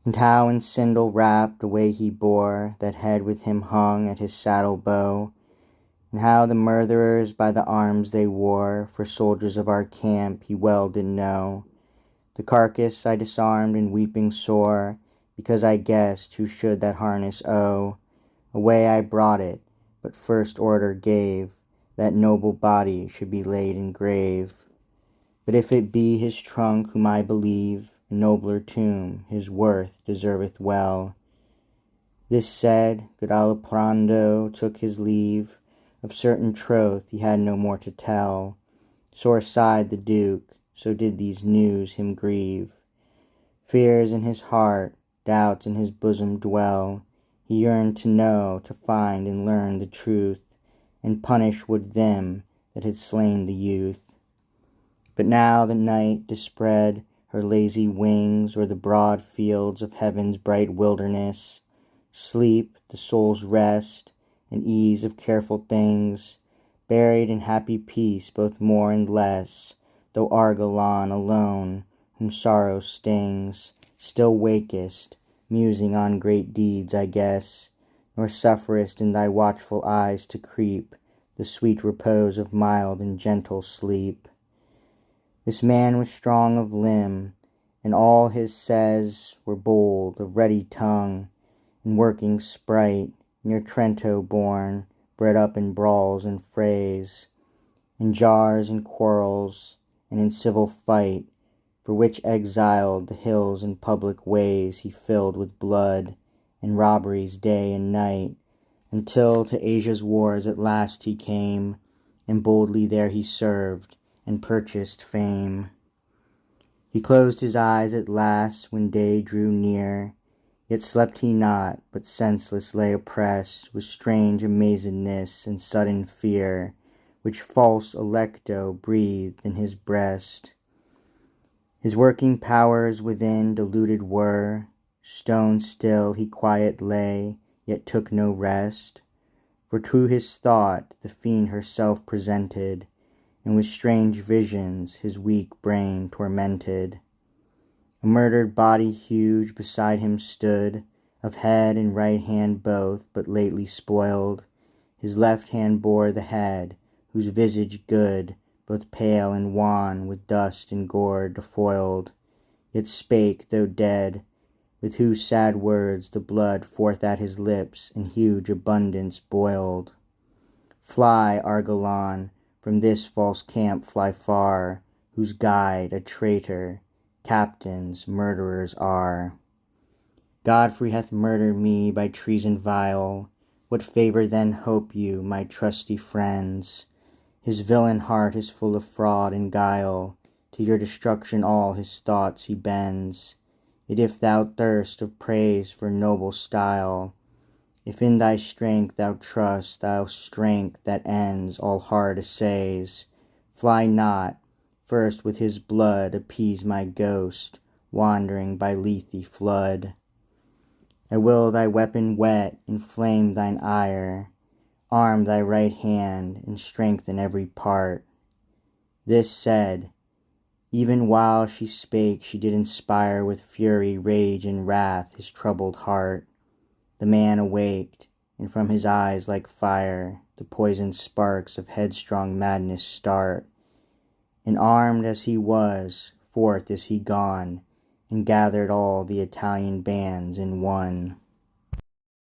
And how in sindal wrapped away he bore that head with him hung at his saddle bow, and how the murderers by the arms they wore for soldiers of our camp he well did know. The carcass I disarmed and weeping sore, because I guessed who should that harness owe. Away I brought it, but first order gave that noble body should be laid in grave. But if it be his trunk whom I believe, a nobler tomb his worth deserveth well. This said, good Aliprando took his leave. Of certain troth he had no more to tell. Sore sighed the Duke, so did these news him grieve. Fears in his heart, doubts in his bosom dwell. He yearned to know, to find and learn the truth, and punish would them that had slain the youth. But now the night dispread her lazy wings o'er the broad fields of heaven's bright wilderness. Sleep, the soul's rest, and ease of careful things, buried in happy peace both more and less, though Argillan alone, whom sorrow stings, still wakest, musing on great deeds, I guess, nor sufferest in thy watchful eyes to creep the sweet repose of mild and gentle sleep. This man was strong of limb, and all his says were bold, of ready tongue, and working sprite, near Trento born, bred up in brawls and frays, in jars and quarrels, and in civil fight, for which exiled the hills and public ways he filled with blood, and robberies day and night, until to Asia's wars at last he came, and boldly there he served, and purchased fame. He closed his eyes at last when day drew near, yet slept he not, but senseless lay oppressed with strange amazedness and sudden fear, which false Alecto breathed in his breast. His working powers within deluded were, stone still he quiet lay, yet took no rest, for to his thought the fiend herself presented, and with strange visions his weak brain tormented. A murdered body huge beside him stood, of head and right hand both, but lately spoiled. His left hand bore the head, whose visage good, both pale and wan, with dust and gore defoiled, yet spake, though dead, with whose sad words the blood forth at his lips in huge abundance boiled. Fly, Argillan, from this false camp fly far, whose guide a traitor, captains murderers are. Godfrey hath murdered me by treason vile. What favour then hope you, my trusty friends? His villain heart is full of fraud and guile, to your destruction all his thoughts he bends. Yet if thou thirst of praise for noble style, if in thy strength thou trust, thou strength that ends all hard assays, fly not, first with his blood appease my ghost, wandering by Lethe flood. I will thy weapon whet, inflame thine ire, arm thy right hand, and strengthen every part. This said, even while she spake she did inspire with fury, rage, and wrath his troubled heart. The man awaked, and from his eyes like fire the poisoned sparks of headstrong madness start. And armed as he was, forth is he gone, and gathered all the Italian bands in one.